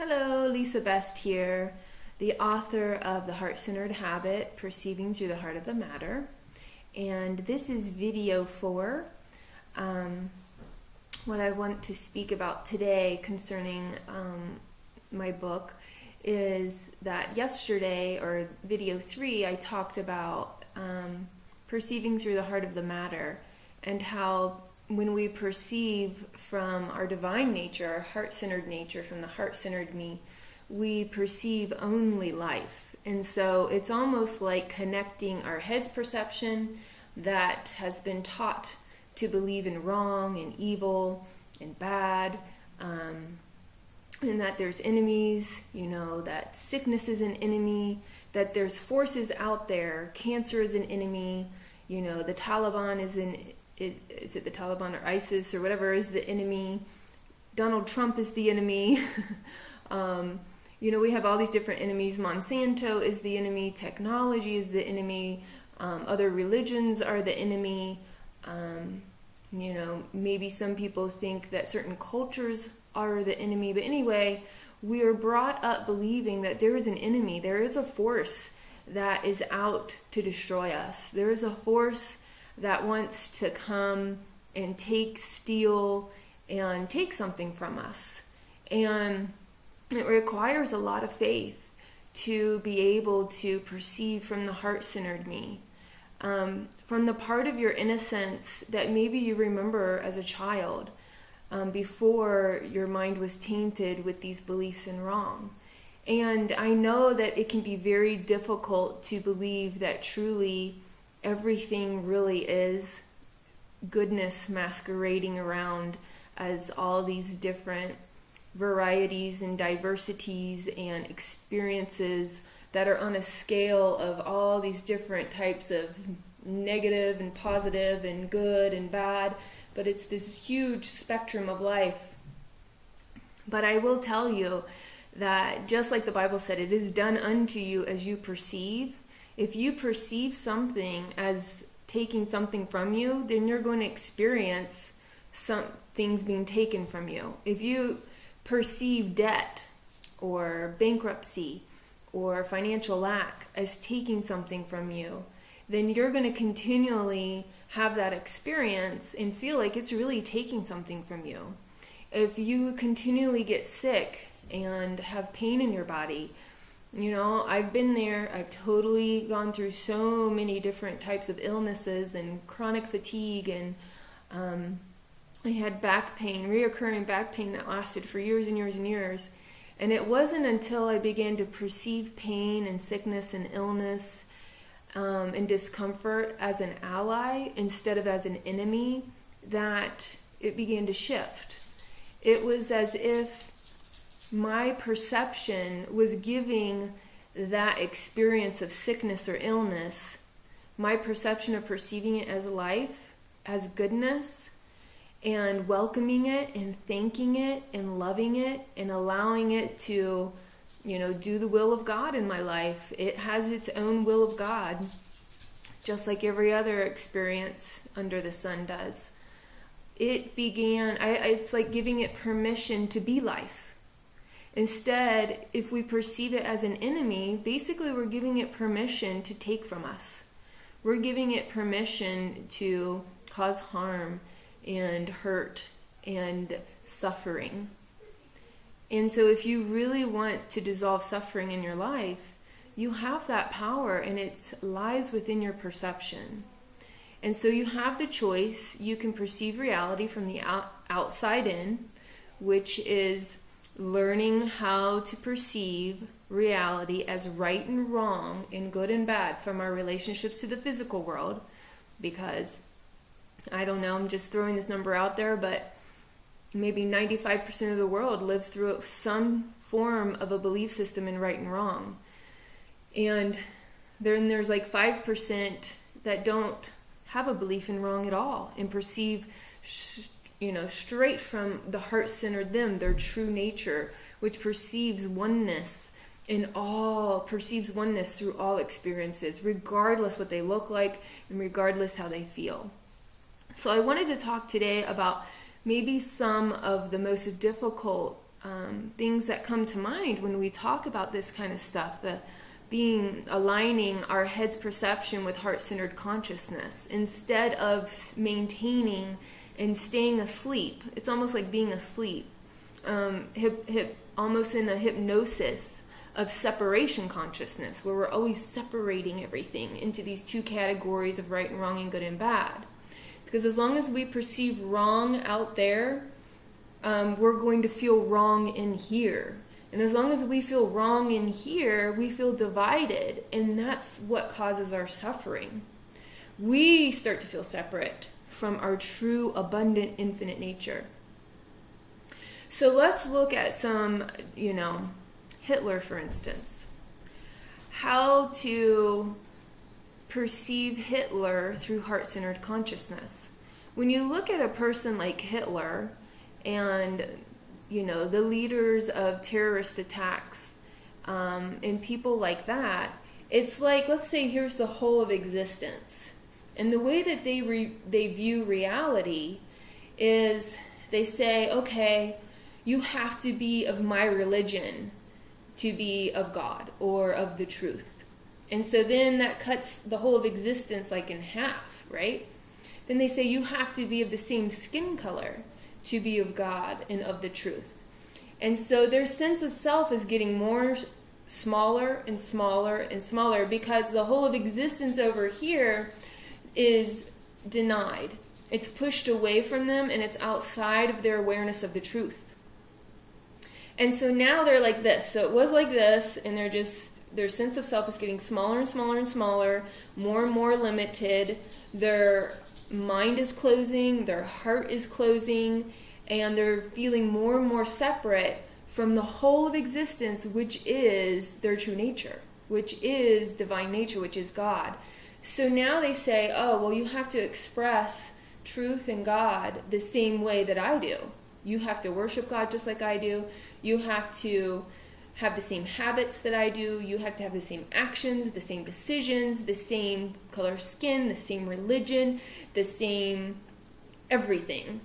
Hello, Lisa Best here, the author of The Heart-Centered Habit, Perceiving Through the Heart of the Matter. And this is video 4. What I want to speak about today concerning my book is that yesterday, or video 3, I talked about perceiving through the heart of the matter, and how when we perceive from our divine nature, our heart-centered nature, from the heart-centered me, we perceive only life. And so it's almost like connecting our head's perception that has been taught to believe in wrong and evil and bad, and that there's enemies, that sickness is an enemy, that there's forces out there, cancer is an enemy, the Taliban is it the Taliban or ISIS or whatever is the enemy, Donald Trump is the enemy, we have all these different enemies, Monsanto is the enemy, technology is the enemy, other religions are the enemy, maybe some people think that certain cultures are the enemy, but anyway, we are brought up believing that there is an enemy, there is a force that is out to destroy us, there is a force that wants to come and steal, and take something from us. And it requires a lot of faith to be able to perceive from the heart-centered me, from the part of your innocence that maybe you remember as a child, before your mind was tainted with these beliefs in wrong. And I know that it can be very difficult to believe that truly everything really is goodness masquerading around as all these different varieties and diversities and experiences that are on a scale of all these different types of negative and positive and good and bad, but it's this huge spectrum of life. But I will tell you that just like the Bible said, it is done unto you as you perceive. If you perceive something as taking something from you, then you're going to experience some things being taken from you. If you perceive debt or bankruptcy or financial lack as taking something from you, then you're going to continually have that experience and feel like it's really taking something from you. If you continually get sick and have pain in your body, I've been there. I've totally gone through so many different types of illnesses and chronic fatigue, and I had back pain, reoccurring back pain that lasted for years and years and years. And it wasn't until I began to perceive pain and sickness and illness and discomfort as an ally instead of as an enemy that it began to shift. It was as if my perception was giving that experience of sickness or illness, my perception of perceiving it as life, as goodness, and welcoming it and thanking it and loving it and allowing it to, do the will of God in my life. It has its own will of God, just like every other experience under the sun does. It began, it's like giving it permission to be life. Instead, if we perceive it as an enemy, basically we're giving it permission to take from us. We're giving it permission to cause harm and hurt and suffering. And so if you really want to dissolve suffering in your life, you have that power, and it lies within your perception. And so you have the choice. You can perceive reality from the outside in, which is learning how to perceive reality as right and wrong and good and bad from our relationships to the physical world, because I don't know, I'm just throwing this number out there, but maybe 95% of the world lives through some form of a belief system in right and wrong. And then there's like 5% that don't have a belief in wrong at all and perceive straight from the heart-centered them, their true nature, which perceives oneness perceives oneness through all experiences, regardless what they look like and regardless how they feel. So I wanted to talk today about maybe some of the most difficult things that come to mind when we talk about this kind of stuff. The aligning our head's perception with heart-centered consciousness instead of maintaining and staying asleep. It's almost like being asleep, almost in a hypnosis of separation consciousness, where we're always separating everything into these two categories of right and wrong and good and bad. Because as long as we perceive wrong out there, we're going to feel wrong in here. And as long as we feel wrong in here, we feel divided. And that's what causes our suffering. We start to feel separate from our true, abundant, infinite nature. So let's look at some, Hitler, for instance. How to perceive Hitler through heart-centered consciousness. When you look at a person like Hitler and the leaders of terrorist attacks, and people like that, it's like, let's say here's the whole of existence. And the way that they view reality is they say, okay, you have to be of my religion to be of God or of the truth. And so then that cuts the whole of existence like in half, right? Then they say you have to be of the same skin color to be of God and of the truth. And so their sense of self is getting smaller and smaller and smaller, because the whole of existence over here is denied. It's pushed away from them, and it's outside of their awareness of the truth. And so now they're like this. So it was like this, and their sense of self is getting smaller and smaller and smaller, more and more limited. Their mind is closing, their heart is closing, and they're feeling more and more separate from the whole of existence, which is their true nature, which is divine nature, which is God. So now they say, oh, well, you have to express truth and God the same way that I do. You have to worship God just like I do. You have to have the same habits that I do. You have to have the same actions, the same decisions, the same color skin, the same religion, the same everything.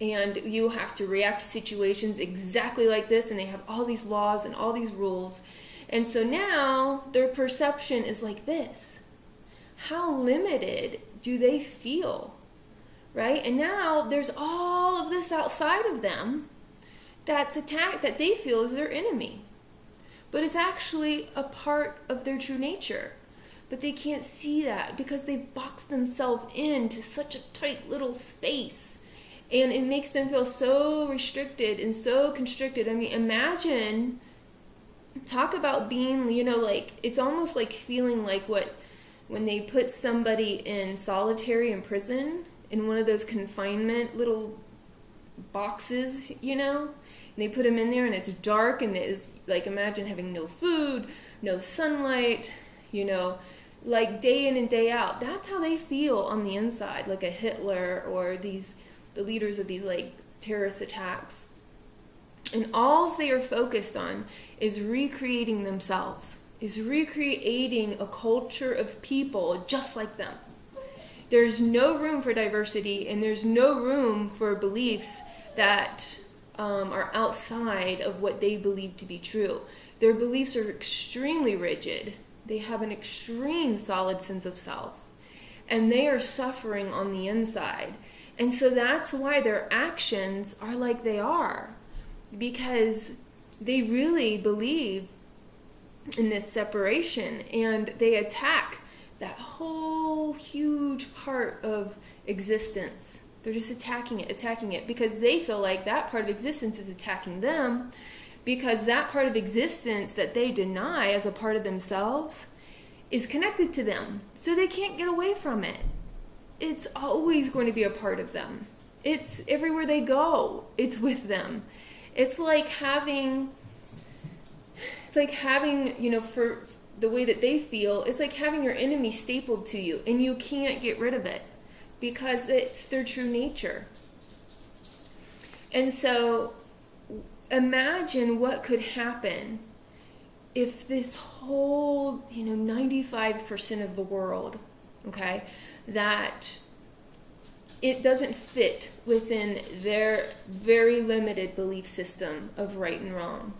And you have to react to situations exactly like this, and they have all these laws and all these rules. And so now their perception is like this. How limited do they feel? Right? And now there's all of this outside of them that they feel is their enemy. But it's actually a part of their true nature. But they can't see that because they've boxed themselves into such a tight little space. And it makes them feel so restricted and so constricted. I mean, imagine, talk about being, it's almost like feeling like when they put somebody in solitary in prison, in one of those confinement little boxes, and they put them in there and it's dark, and it's like, imagine having no food, no sunlight, like day in and day out. That's how they feel on the inside, like a Hitler or the leaders of these like terrorist attacks. And all they are focused on is recreating themselves, is recreating a culture of people just like them. There's no room for diversity, and there's no room for beliefs that are outside of what they believe to be true. Their beliefs are extremely rigid. They have an extreme solid sense of self, and they are suffering on the inside. And so that's why their actions are like they are, because they really believe in this separation, and they attack that whole huge part of existence. They're just attacking it, because they feel like that part of existence is attacking them, because that part of existence that they deny as a part of themselves is connected to them. So they can't get away from it. It's always going to be a part of them. It's everywhere they go. It's with them. It's like having, for the way that they feel, it's like having your enemy stapled to you, and you can't get rid of it because it's their true nature. And so imagine what could happen if this whole, 95% of the world, okay, that it doesn't fit within their very limited belief system of right and wrong.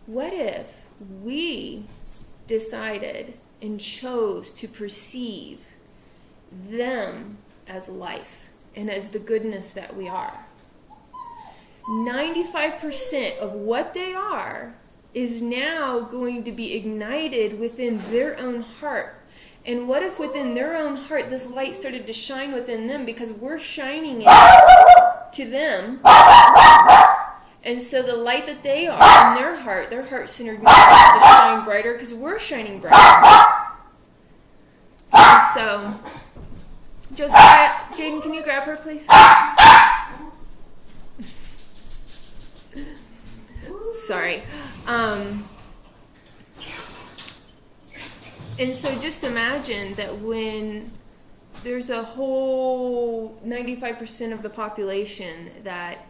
What if we decided and chose to perceive them as life and as the goodness that we are? 95% of what they are is now going to be ignited within their own heart. And what if within their own heart this light started to shine within them, because we're shining it to them? And so the light that they are in their heart-centered me starts to shine brighter because we're shining brighter. And so, Josiah, Jaden, can you grab her, please? Sorry. And so just imagine that when there's a whole 95% of the population that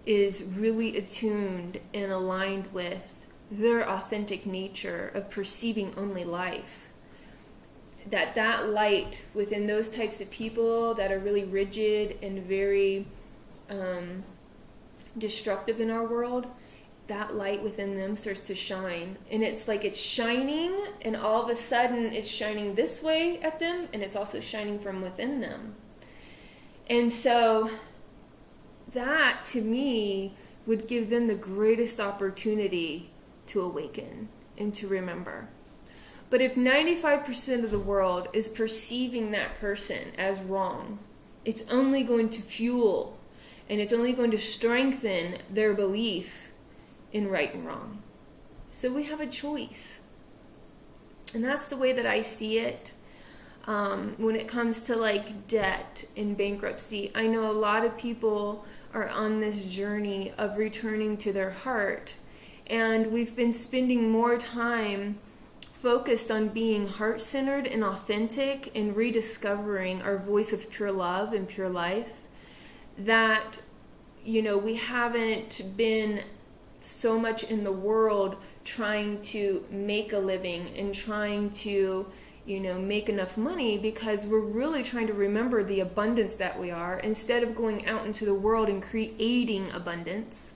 is really attuned and aligned with their authentic nature of perceiving only life, that light within those types of people that are really rigid and very destructive in our world, that light within them starts to shine. And it's like it's shining, and all of a sudden it's shining this way at them, and it's also shining from within them. And so that, to me, would give them the greatest opportunity to awaken and to remember. But if 95% of the world is perceiving that person as wrong, it's only going to fuel and it's only going to strengthen their belief in right and wrong. So we have a choice. And that's the way that I see it. When it comes to like debt and bankruptcy, I know a lot of people are on this journey of returning to their heart. And we've been spending more time focused on being heart-centered and authentic and rediscovering our voice of pure love and pure life, that, we haven't been so much in the world trying to make a living and trying to, make enough money, because we're really trying to remember the abundance that we are instead of going out into the world and creating abundance.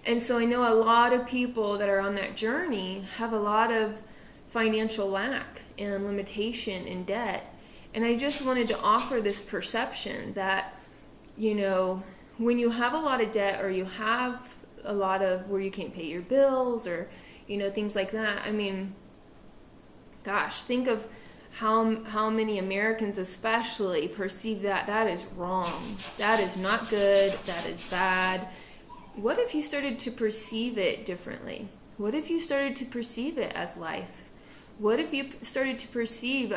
And so I know a lot of people that are on that journey have a lot of financial lack and limitation and debt. And I just wanted to offer this perception that, when you have a lot of debt, or you have a lot of where you can't pay your bills, or, things like that, I mean, gosh, think of how many Americans especially perceive that is wrong. That is not good. That is bad. What if you started to perceive it differently? What if you started to perceive it as life? What if you started to perceive,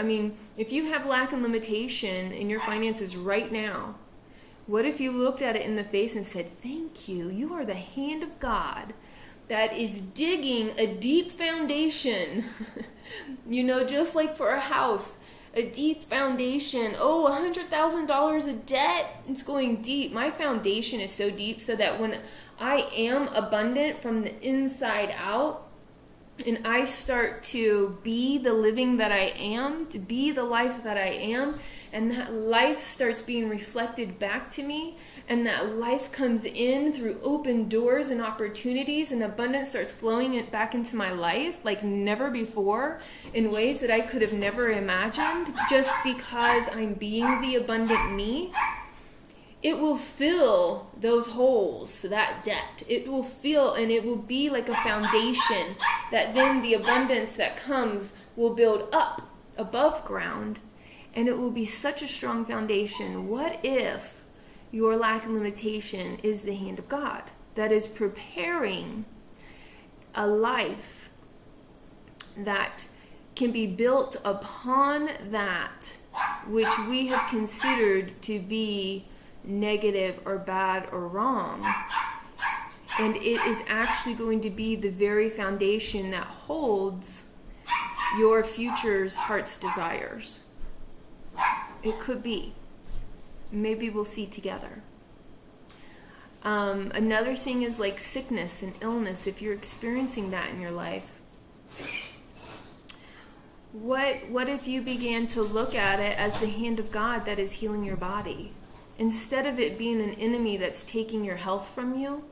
if you have lack and limitation in your finances right now, what if you looked at it in the face and said, thank you, you are the hand of God that is digging a deep foundation, just like for a house, a deep foundation. Oh, $100,000 of debt, it's going deep. My foundation is so deep so that when I am abundant from the inside out, and I start to be the living that I am, to be the life that I am, and that life starts being reflected back to me, and that life comes in through open doors and opportunities, and abundance starts flowing it back into my life like never before, in ways that I could have never imagined, just because I'm being the abundant me. It will fill those holes, that debt. It will fill, and it will be like a foundation that then the abundance that comes will build up above ground, and it will be such a strong foundation. What if your lack and limitation is the hand of God that is preparing a life that can be built upon that which we have considered to be negative or bad or wrong, and it is actually going to be the very foundation that holds your future's heart's desires? It could be. Maybe we'll see together. Another thing is like sickness and illness. If you're experiencing that in your life, what if you began to look at it as the hand of God that is healing your body? instead of it being an enemy that's taking your health from you,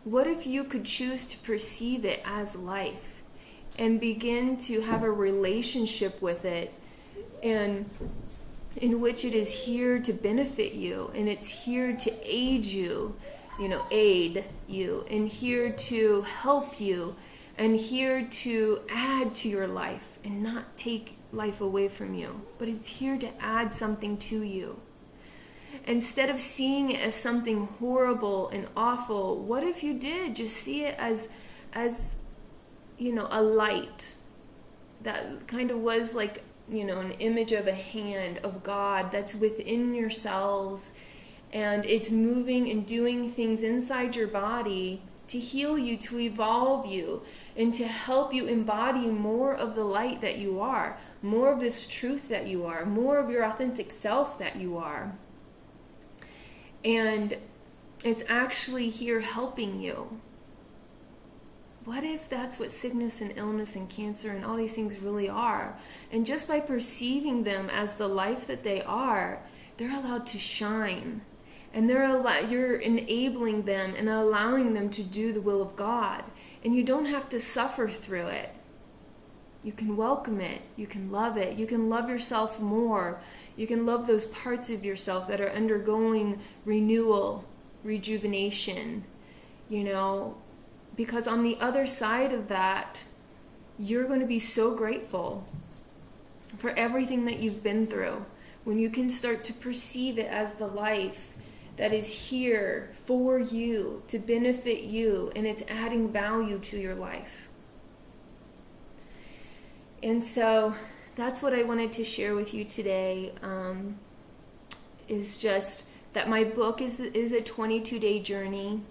what if you could choose to perceive it as life and begin to have a relationship with it, and in which it is here to benefit you, and it's here to aid you, and here to help you, and here to add to your life and not take life away from you, but it's here to add something to you. Instead of seeing it as something horrible and awful, what if you did just see it as a light that kind of was like, an image of a hand of God that's within your cells, and it's moving and doing things inside your body to heal you, to evolve you, and to help you embody more of the light that you are, more of this truth that you are, more of your authentic self that you are. And it's actually here helping you. What if that's what sickness and illness and cancer and all these things really are? And just by perceiving them as the life that they are, they're allowed to shine. And you're enabling them and allowing them to do the will of God. And you don't have to suffer through it. You can welcome it. You can love it. You can love yourself more. You can love those parts of yourself that are undergoing renewal, rejuvenation, because on the other side of that, you're going to be so grateful for everything that you've been through. When you can start to perceive it as the life that is here for you, to benefit you, and it's adding value to your life. And so that's what I wanted to share with you today, is just that my book is a 22-day journey.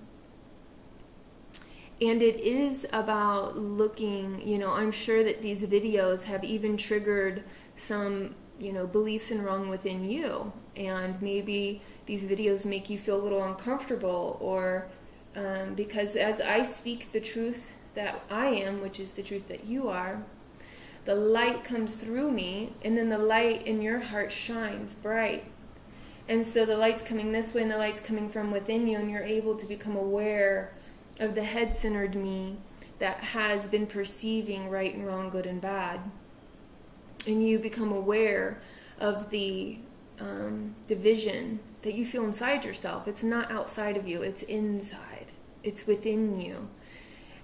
And it is about looking, I'm sure that these videos have even triggered some, beliefs and wrong within you. And maybe these videos make you feel a little uncomfortable, or because as I speak the truth that I am, which is the truth that you are, the light comes through me, and then the light in your heart shines bright. And so the light's coming this way, and the light's coming from within you, and you're able to become aware of the head-centered me that has been perceiving right and wrong, good and bad. And you become aware of the division that you feel inside yourself. It's not outside of you, it's inside. It's within you.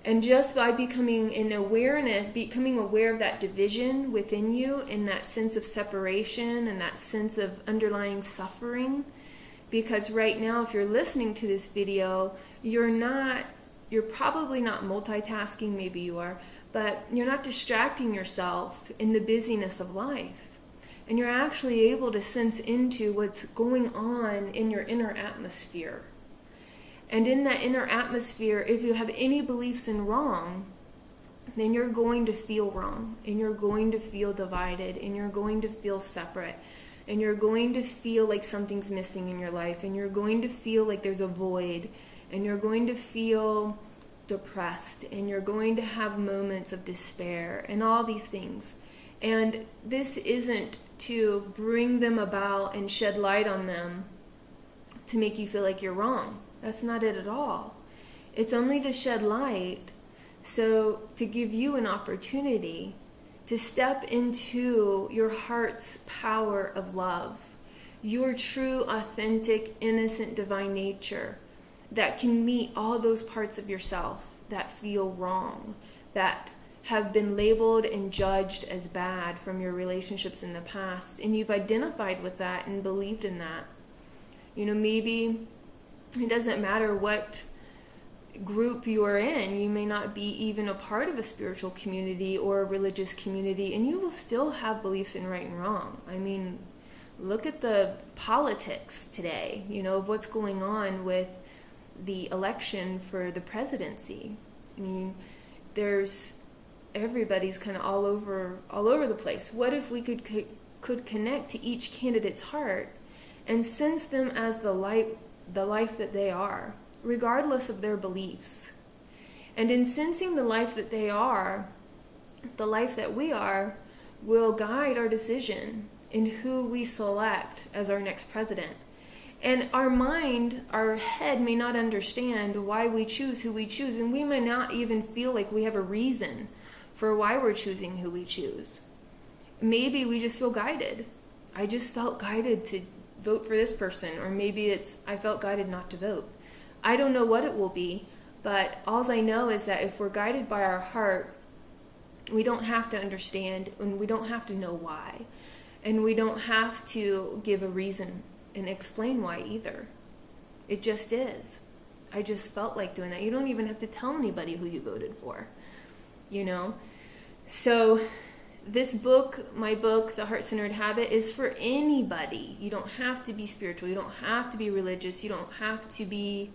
And just by becoming aware of that division within you, and that sense of separation and that sense of underlying suffering, because right now, if you're listening to this video, you're probably not multitasking, maybe you are, but you're not distracting yourself in the busyness of life. And you're actually able to sense into what's going on in your inner atmosphere. And in that inner atmosphere, if you have any beliefs in wrong, then you're going to feel wrong, and you're going to feel divided, and you're going to feel separate, and you're going to feel like something's missing in your life, and you're going to feel like there's a void, and you're going to feel depressed, and you're going to have moments of despair, and all these things. And this isn't to bring them about and shed light on them to make you feel like you're wrong. That's not it at all. It's only to shed light, so to give you an opportunity to step into your heart's power of love, your true, authentic, innocent, divine nature that can meet all those parts of yourself that feel wrong, that have been labeled and judged as bad from your relationships in the past, and you've identified with that and believed in that. Maybe it doesn't matter what group you are in. You may not be even a part of a spiritual community or a religious community, and you will still have beliefs in right and wrong. I mean, look at the politics today, of what's going on with the election for the presidency. I mean, everybody's kind of all over the place. What if we could connect to each candidate's heart and sense them as the life that they are, regardless of their beliefs? And in sensing the life that they are, the life that we are, will guide our decision in who we select as our next president. And our mind, our head may not understand why we choose who we choose, and we may not even feel like we have a reason for why we're choosing who we choose. Maybe we just feel guided. I just felt guided to vote for this person, or maybe it's I felt guided not to vote. I don't know what it will be, but all I know is that if we're guided by our heart, we don't have to understand, and we don't have to know why, and we don't have to give a reason and explain why either. It just is. I just felt like doing that. You don't even have to tell anybody who you voted for, you know? So this book, my book, The Heart-Centered Habit, is for anybody. You don't have to be spiritual. You don't have to be religious. You don't have to be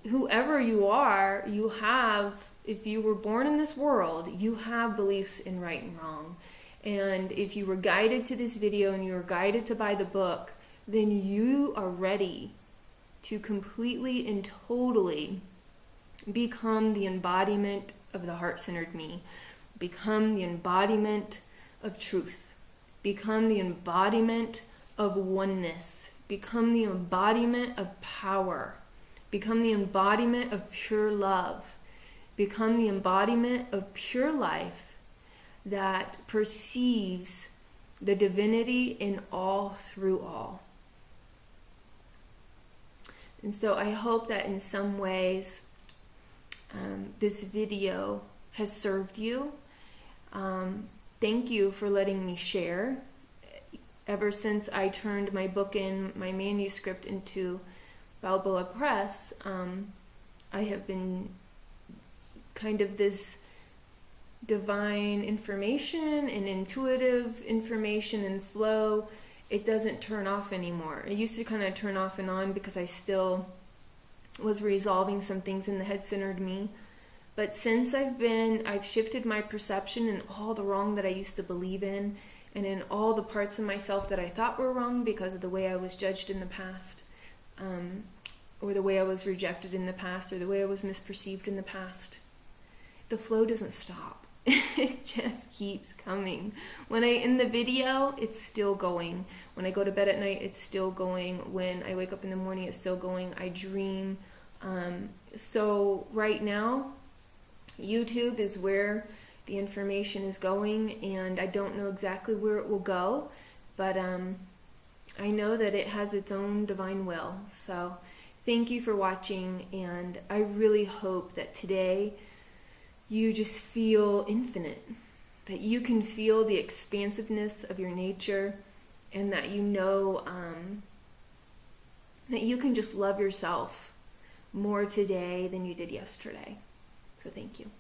whoever you are. You have, if you were born in this world, you have beliefs in right and wrong. And if you were guided to this video and you were guided to buy the book, then you are ready to completely and totally become the embodiment of the heart-centered me. Become the embodiment of truth. Become the embodiment of oneness. Become the embodiment of power. Become the embodiment of pure love. Become the embodiment of pure life that perceives the divinity in all through all. And so I hope that in some ways this video has served you. Thank you for letting me share. Ever since I turned my book in, my manuscript, into Balboa Press, I have been kind of this divine information and intuitive information and flow. It doesn't turn off anymore. It used to kind of turn off and on because I still was resolving some things in the head-centered me. But since I've shifted my perception in all the wrong that I used to believe in, and in all the parts of myself that I thought were wrong because of the way I was judged in the past, or the way I was rejected in the past, or the way I was misperceived in the past, the flow doesn't stop. It just keeps coming. In the video, it's still going. When I go to bed at night, it's still going. When I wake up in the morning, it's still going. I dream. So right now, YouTube is where the information is going, and I don't know exactly where it will go, but I know that it has its own divine will. So thank you for watching, and I really hope that today you just feel infinite, that you can feel the expansiveness of your nature, and that you know that you can just love yourself more today than you did yesterday. So thank you.